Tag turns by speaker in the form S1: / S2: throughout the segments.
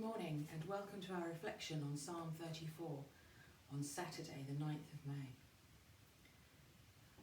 S1: morning and welcome to our reflection on Psalm 34 on Saturday the 9th of May.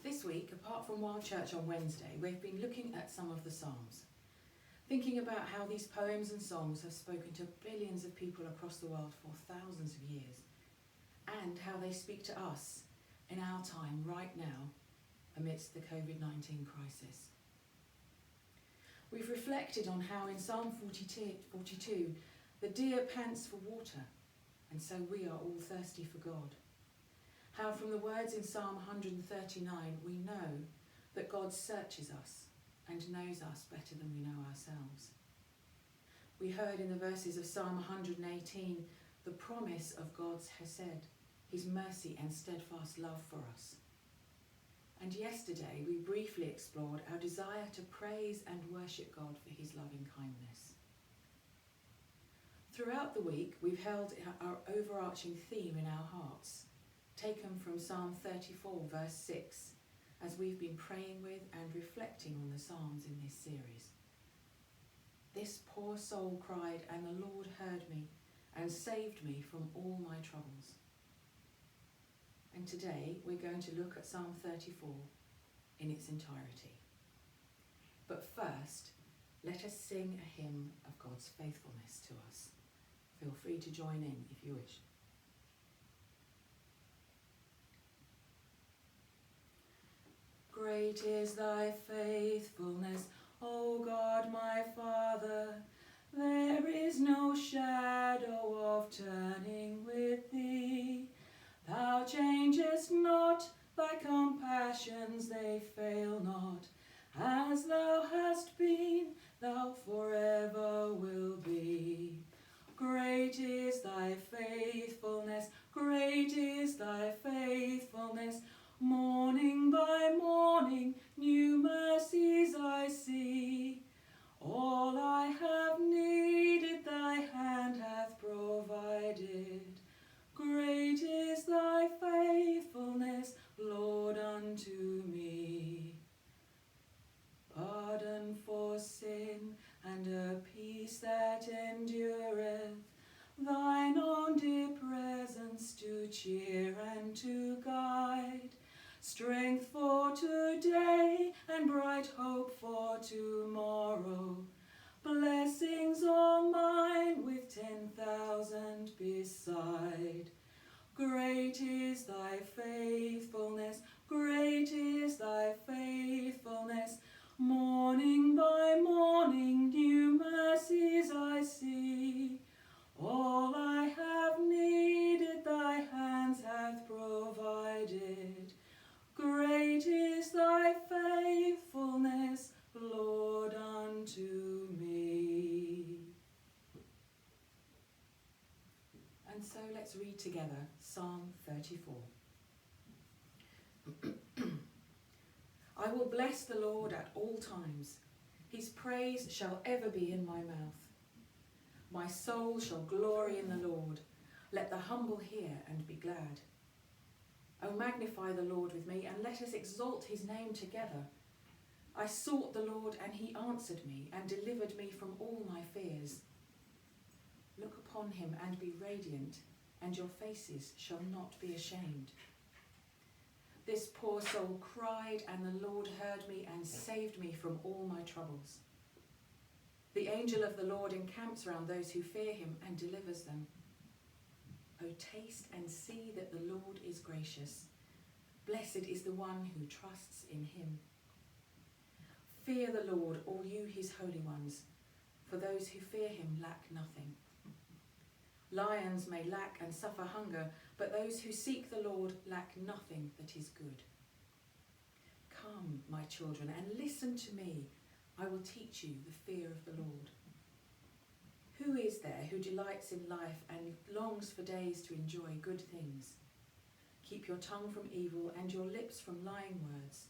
S1: This week, apart from Wild Church on Wednesday, we've been looking at some of the Psalms, thinking about how these poems and songs have spoken to billions of people across the world for thousands of years, and how they speak to us in our time right now amidst the COVID-19 crisis. We've reflected on how in Psalm 42, the deer pants for water, and so we are all thirsty for God. How from the words in Psalm 139 we know that God searches us and knows us better than we know ourselves. We heard in the verses of Psalm 118 the promise of God's hesed, his mercy and steadfast love for us. And yesterday we briefly explored our desire to praise and worship God for his loving kindness. Throughout the week we've held our overarching theme in our hearts, taken from Psalm 34 verse 6, as we've been praying with and reflecting on the Psalms in this series. This poor soul cried, and the Lord heard me and saved me from all my troubles. And today we're going to look at Psalm 34 in its entirety. But first, let us sing a hymn of God's faithfulness to us. Feel free to join in if you wish. Great is thy faithfulness, O God my Father. There is no shadow of turning with thee. Thou changest not, thy compassions they fail not. As thou hast been, thou forever will be. Great is thy faithfulness, great is thy faithfulness. Morning by morning, new mercies I see. All I have needed, thy hand hath provided. Great is thy faithfulness, Lord, unto me. Pardon for sin and a peace that endureth, thine own dear presence to cheer and to guide, strength for today and bright hope for tomorrow. Blessings all mine with 10,000 beside. Great is thy faithfulness, great is thy faithfulness. Morning by morning new mercies I see. All I have needed thy hands hath provided. Great is thy faithfulness, Lord, unto me. And so let's read together Psalm 34. I will bless the Lord at all times. His praise shall ever be in my mouth. My soul shall glory in the Lord. Let the humble hear and be glad. O magnify the Lord with me, and let us exalt his name together. I sought the Lord, and he answered me, and delivered me from all my fears. Look upon him and be radiant, and your faces shall not be ashamed. This poor soul cried, and the Lord heard me and saved me from all my troubles. The angel of the Lord encamps round those who fear him and delivers them. O taste and see that the Lord is gracious. Blessed is the one who trusts in him. Fear the Lord, all you his holy ones, for those who fear him lack nothing. Lions may lack and suffer hunger, but those who seek the Lord lack nothing that is good. Come, my children, and listen to me. I will teach you the fear of the Lord. Who is there who delights in life and longs for days to enjoy good things? Keep your tongue from evil and your lips from lying words.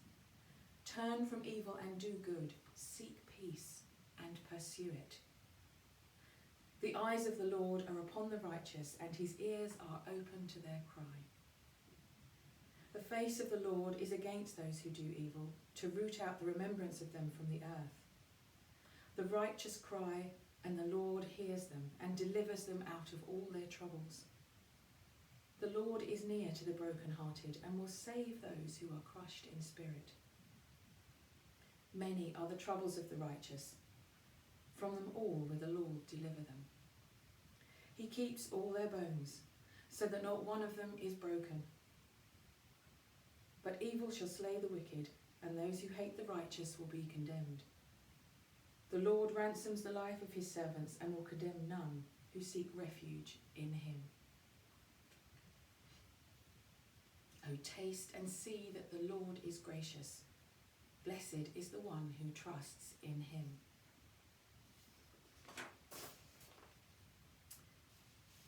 S1: Turn from evil and do good. Seek peace and pursue it. The eyes of the Lord are upon the righteous, and his ears are open to their cry. The face of the Lord is against those who do evil, to root out the remembrance of them from the earth. The righteous cry, and the Lord hears them and delivers them out of all their troubles. The Lord is near to the brokenhearted and will save those who are crushed in spirit. Many are the troubles of the righteous. From them all will the Lord deliver them. He keeps all their bones, so that not one of them is broken. But evil shall slay the wicked, and those who hate the righteous will be condemned. The Lord ransoms the life of his servants and will condemn none who seek refuge in him. O taste and see that the Lord is gracious. Blessed is the one who trusts in him.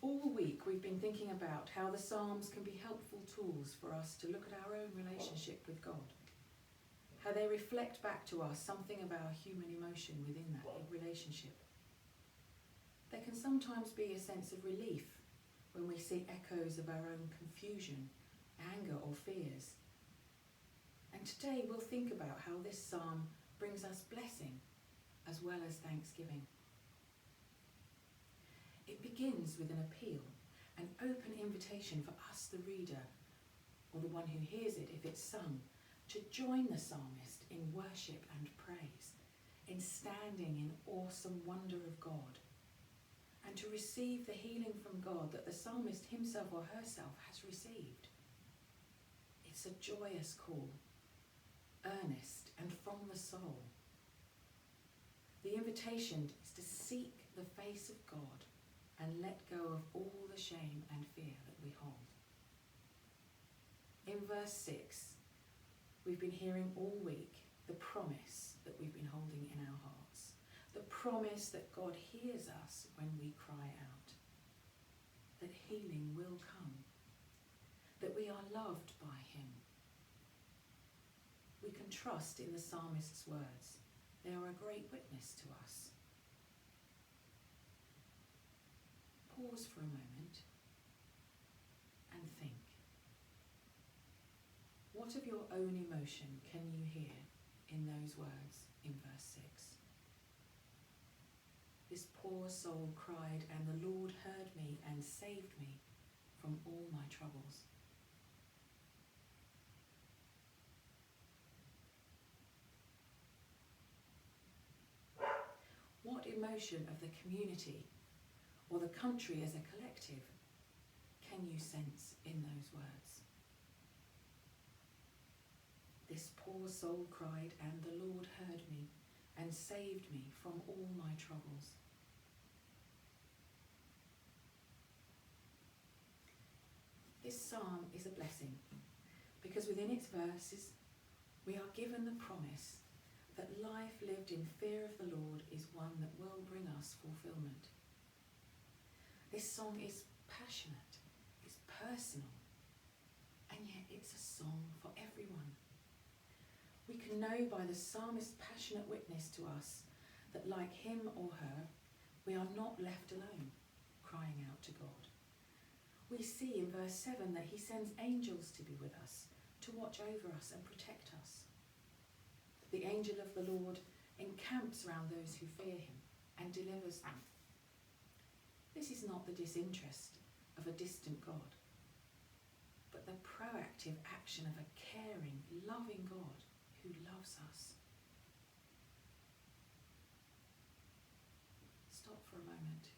S1: All week we've been thinking about how the Psalms can be helpful tools for us to look at our own relationship with God. How they reflect back to us something of our human emotion within that relationship. There can sometimes be a sense of relief when we see echoes of our own confusion, anger or fears. And today we'll think about how this psalm brings us blessing as well as thanksgiving. It begins with an appeal, an open invitation for us, the reader, or the one who hears it if it's sung, to join the psalmist in worship and praise, in standing in awesome wonder of God, and to receive the healing from God that the psalmist himself or herself has received. It's a joyous call, earnest and from the soul. The invitation is to seek the face of God and let go of all the shame and fear that we hold. In verse 6, we've been hearing all week the promise that we've been holding in our hearts. The promise that God hears us when we cry out. That healing will come. That we are loved by him. We can trust in the psalmist's words. They are a great witness to us. Pause for a moment and think. What of your own emotion can you hear in those words in verse 6? This poor soul cried, and the Lord heard me and saved me from all my troubles. What emotion of the community or the country as a collective can you sense in those words? This poor soul cried, and the Lord heard me and saved me from all my troubles. This psalm is a blessing because within its verses we are given the promise that life lived in fear of the Lord is one that will bring us fulfillment. This song is passionate, it's personal, and yet it's a song for everyone. We can know by the psalmist's passionate witness to us that like him or her, we are not left alone, crying out to God. We see in verse 7 that he sends angels to be with us, to watch over us and protect us. The angel of the Lord encamps round those who fear him and delivers them. This is not the disinterest of a distant God, but the proactive action of a caring, loving God who loves us. Stop for a moment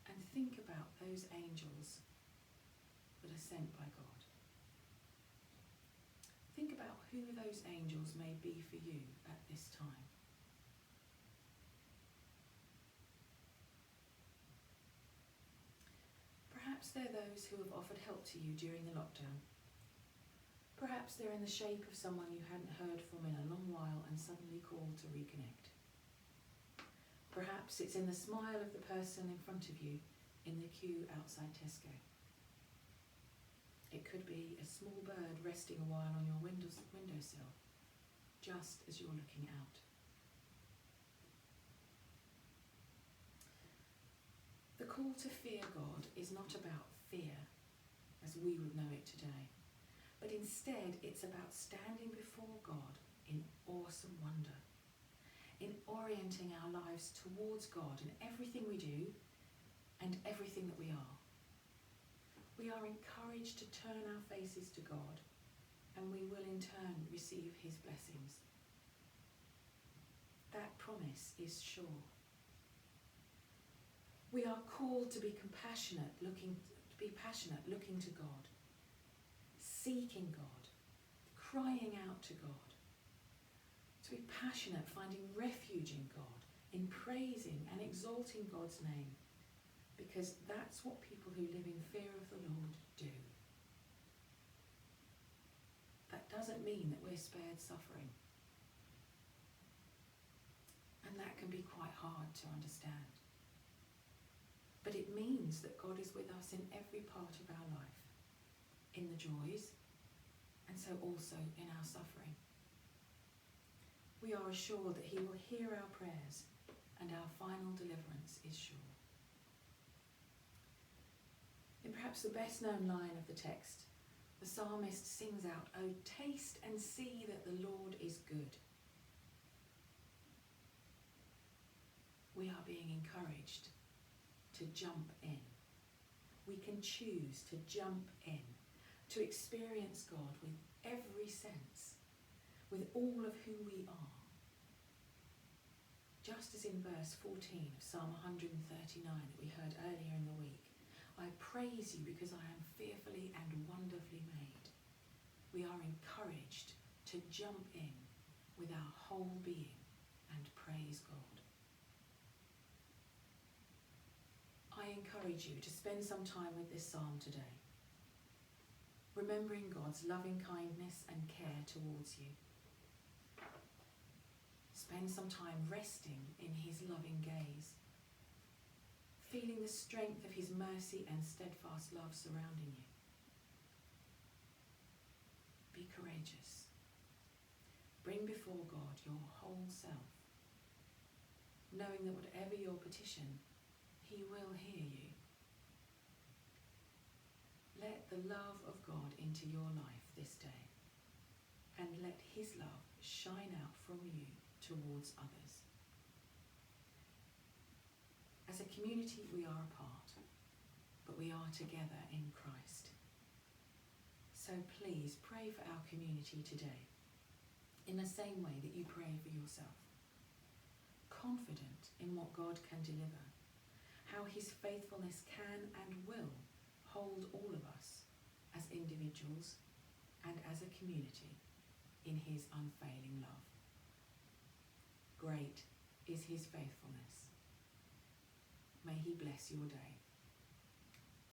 S1: and think about those angels that are sent by God. Think about who those angels may be for you at this time. Perhaps they're those who have offered help to you during the lockdown. Perhaps they're in the shape of someone you hadn't heard from in a long while and suddenly called to reconnect. Perhaps it's in the smile of the person in front of you in the queue outside Tesco. It could be a small bird resting a while on your windowsill, just as you're looking out. The call to fear God is not about fear, as we would know it today, but instead it's about standing before God in awesome wonder, in orienting our lives towards God in everything we do and everything that we are. We are encouraged to turn our faces to God, and we will in turn receive his blessings. That promise is sure. We are called to be looking to God, seeking God, crying out to God, to be passionate, finding refuge in God, in praising and exalting God's name, because that's what people who live in fear of the Lord do. That doesn't mean that we're spared suffering. And that can be quite hard to understand. But it means that God is with us in every part of our life, in the joys, and so also in our suffering. We are assured that he will hear our prayers, and our final deliverance is sure. In perhaps the best known line of the text, the psalmist sings out, "Oh, taste and see that the Lord is good." We are being encouraged to jump in. We can choose to jump in, to experience God with every sense, with all of who we are. Just as in verse 14 of Psalm 139 that we heard earlier in the week, "I praise you because I am fearfully and wonderfully made." We are encouraged to jump in with our whole being and praise God. I encourage you to spend some time with this psalm today, remembering God's loving kindness and care towards you. Spend some time resting in his loving gaze, feeling the strength of his mercy and steadfast love surrounding you. Be courageous. Bring before God your whole self, knowing that whatever your petition, he will hear you. Let the love of God into your life this day, and let his love shine out from you towards others. As a community, we are apart, but we are together in Christ. So please pray for our community today, in the same way that you pray for yourself, confident in what God can deliver, how his faithfulness can and will hold all of us as individuals and as a community in his unfailing love. Great is his faithfulness. May he bless your day.